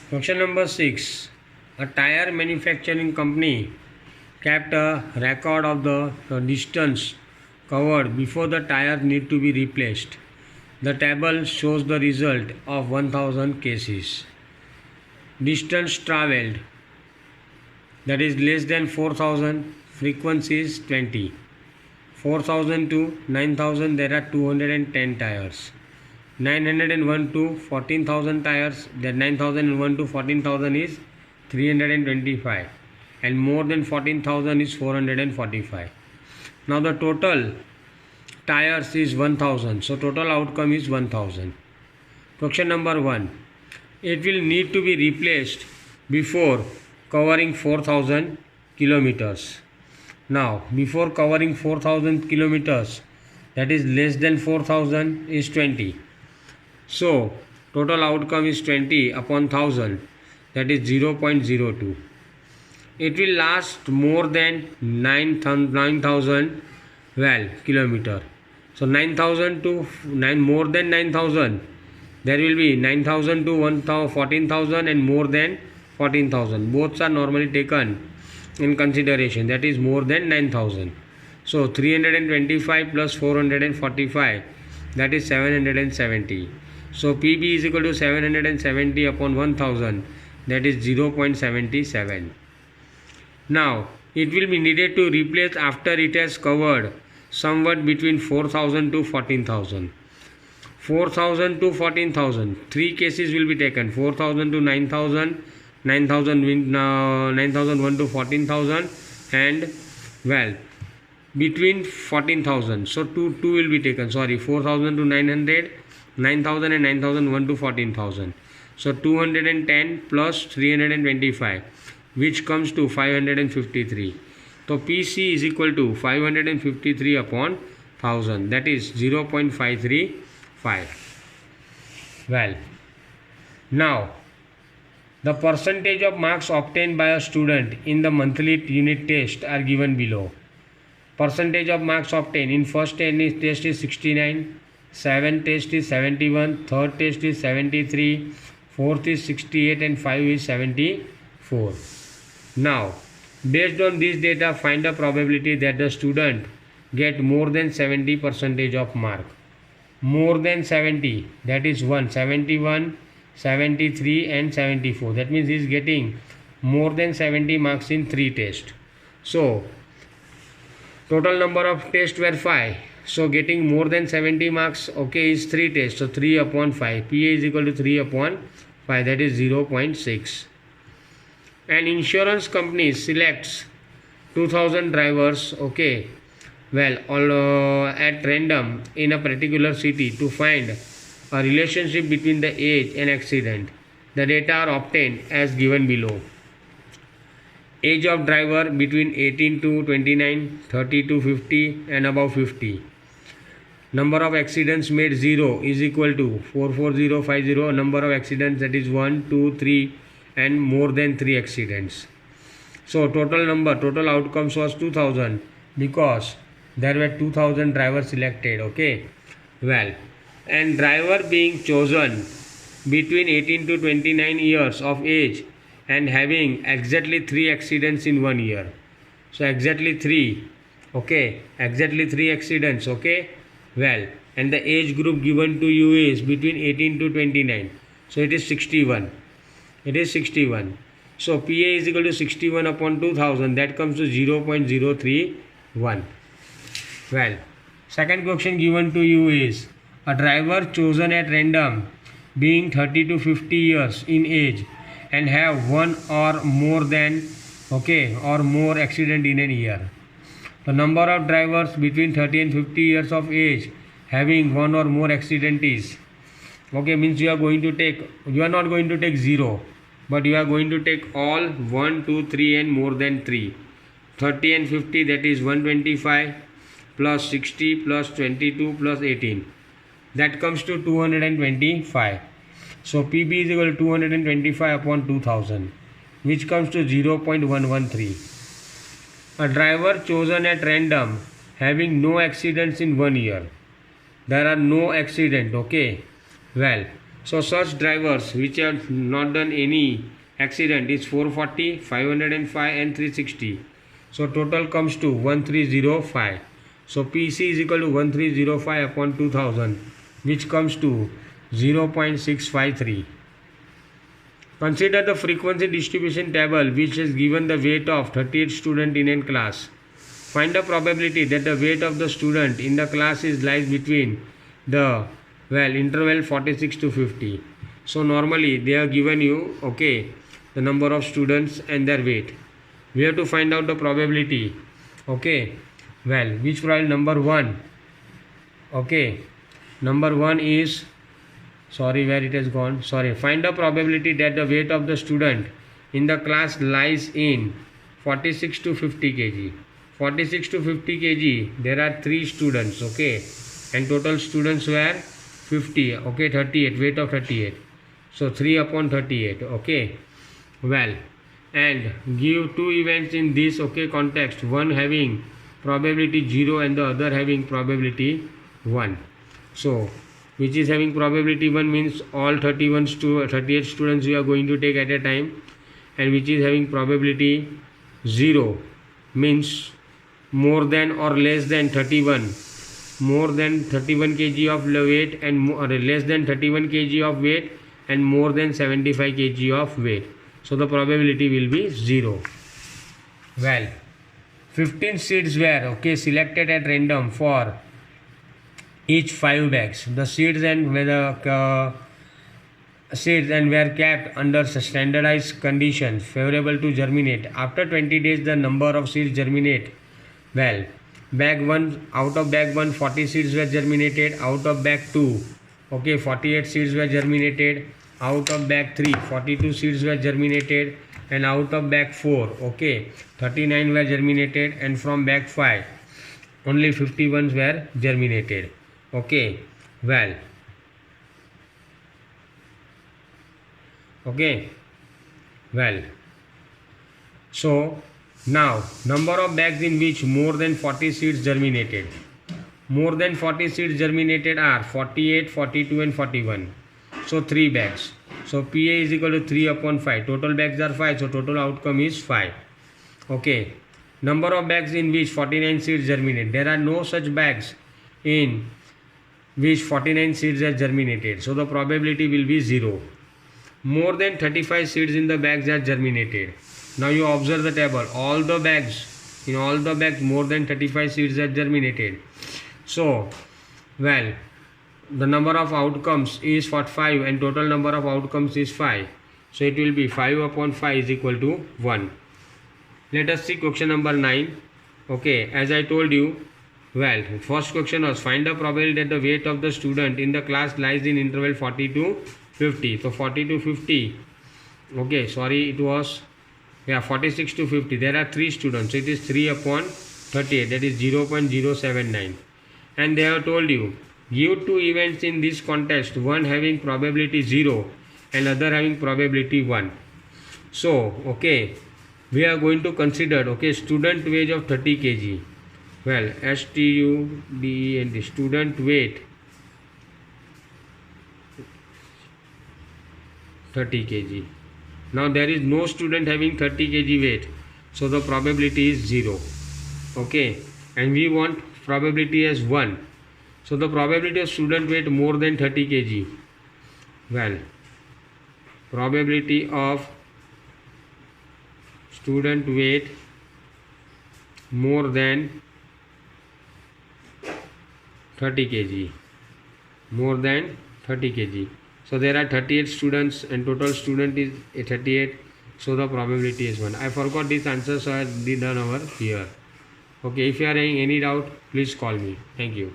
Question number 6. A tire manufacturing company kept a record of the distance covered before the tire need to be replaced. The table shows the result of 1000 cases. Distance traveled, that is less than 4000, frequency is 20. 4000 to 9000, there are 210 tires. 901 to 14,000 tires, that 9001 to 14,000 is 325, and more than 14,000 is 445. Now the total tires is 1000, so total outcome is 1000. Question number 1. It will need to be replaced before covering 4000 kilometers. Now before covering 4000 kilometers, that is less than 4000 is 20. So total outcome is 20 upon 1000, that is 0.02. It will last more than 9,000 kilometer. So 9,000 to more than 9,000, there will be 9,000 to 14,000 and more than 14,000. Both are normally taken in consideration, that is more than 9,000. So 325 plus 445, that is 770. So PB is equal to 770 upon 1000, that is 0.77. Now it will be needed to replace after it has covered somewhat between 4000 to 14,000. 4000 to 14,000, 3 cases will be taken: 4000 to 9000, 9001 to 14,000, and between 14,000. So 2 will be taken, 4000 to 900, 9000 and 9001 to 14,000. So 210 plus 325, which comes to 553. So PC is equal to 553 upon 1000, that is 0.535. Now the percentage of marks obtained by a student in the monthly unit test are given below. Percentage of marks obtained in first test is 69, 7th test is 71, 3rd test is 73, 4th is 68, and 5 is 74. Now based on this data, find the probability that the student get more than 70% of mark. More than 70, that is 1, 71, 73 and 74. That means he is getting more than 70 marks in 3 tests. So total number of tests were 5. So getting more than 70 marks, okay, is 3 tests. So 3 upon 5. PA is equal to 3 upon 5, that is 0.6. An insurance company selects 2000 drivers, okay, at random in a particular city to find a relationship between the age and accident. The data are obtained as given below. Age of driver between 18 to 29, 30 to 50 and above 50. Number of accidents made 0 is equal to 44050. Number of accidents, that is 1, 2, 3 and more than 3 accidents. So total outcomes was 2000 because there were 2000 drivers selected, okay. And driver being chosen between 18 to 29 years of age and having exactly 3 accidents in 1 year. So exactly 3, okay, exactly 3 accidents, okay. And the age group given to you is between 18 to 29. So it is 61. It is 61. So PA is equal to 61 upon 2000, that comes to 0.031. Second question given to you is a driver chosen at random being 30 to 50 years in age and have one or more accident in a year. The number of drivers between 30 and 50 years of age having one or more accident is, okay, means you are not going to take 0, but you are going to take all 1, 2, 3 and more than 3. 30 and 50, that is 125 plus 60 plus 22 plus 18, that comes to 225. So PB is equal to 225 upon 2000, which comes to 0.113. A driver chosen at random having no accidents in 1 year. There are no accident, okay. So such drivers which have not done any accident is 440, 505 and 360. So total comes to 1305. So PC is equal to 1305 upon 2000, which comes to 0.653. Consider the frequency distribution table which has given the weight of 38 students in a class. Find the probability that the weight of the student in the class is lies between the interval 46 to 50. So normally they have given you the number of students and their weight. We have to find out the probability. Which probability? Number 1. Number 1 is, where it has gone. Find the probability that the weight of the student in the class lies in 46 to 50 kg. 46 to 50 kg, there are 3 students, and total students were 50, 38, weight of 38. So 3 upon 38, and give 2 events in this context, one having probability 0 and the other having probability 1. So which is having probability 1 means all 38 students you are going to take at a time, and which is having probability 0 means more than or less than 31, more than 31 kg of weight and less than 31 kg of weight and more than 75 kg of weight. So the probability will be 0. 15 seeds were selected at random for each 5 bags. The seeds and were kept under standardized conditions favorable to germinate. After 20 days, the number of seeds germinate. Bag 1, out of bag 1, 40 seeds were germinated. Out of bag 2, 48 seeds were germinated. Out of bag 3, 42 seeds were germinated. And out of bag 4, 39 were germinated. And from bag 5, only 51 were germinated. So now number of bags in which more than 40 seeds germinated. More than 40 seeds germinated are 48, 42 and 41. So 3 bags. So PA is equal to 3 upon 5. Total bags are 5. So total outcome is 5. Number of bags in which 49 seeds germinate. There are no such bags in which 49 seeds are germinated. So the probability will be 0. More than 35 seeds in the bags are germinated. Now you observe the table. All the bags, in all the bags more than 35 seeds are germinated. So, the number of outcomes is 5 and total number of outcomes is 5. So it will be 5 upon 5 is equal to 1. Let us see question number 9. As I told you, first question was find the probability that the weight of the student in the class lies in interval 40 to 50. So 40 to 50. It was 46 to 50. There are 3 students. So it is 3 upon 38. That is 0.079. And they have told you give 2 events in this context, one having probability 0 and other having probability 1. So we are going to consider student weight of 30 kg. STUDENT, student weight 30 kg. Now there is no student having 30 kg weight, so the probability is 0. And we want probability as 1. So the probability of student weight more than 30 kg. Probability of student weight more than 30 kg. More than 30 kg. So there are 38 students and total student is 38. So the probability is 1. I forgot this answer, so I did done over here. If you are having any doubt, please call me. Thank you.